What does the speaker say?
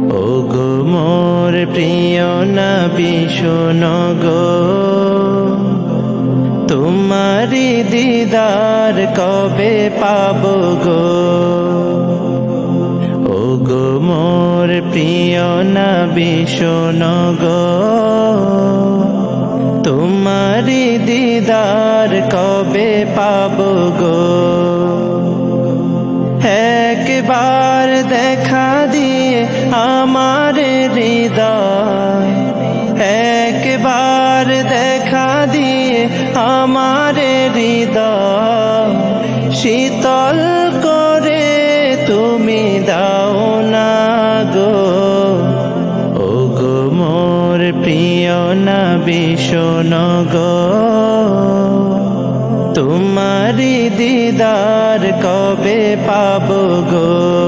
ওগো মোর প্রিয় নবী শোনো গো, তোমারি দিদার কবে পাবো গো। ওগো মোর প্রিয় নবী শোনো গো, তোমারি দিদার কবে পাবো গো। একবার দেখা দিয়ে আমার হৃদয়, একবার দেখা দিয়ে আমার হৃদয় শীতল করে তুমি দাও না গো। ওগো মোর প্রিয় নবী শোনো গো, তোমারি দিদার কবে পাবো গো।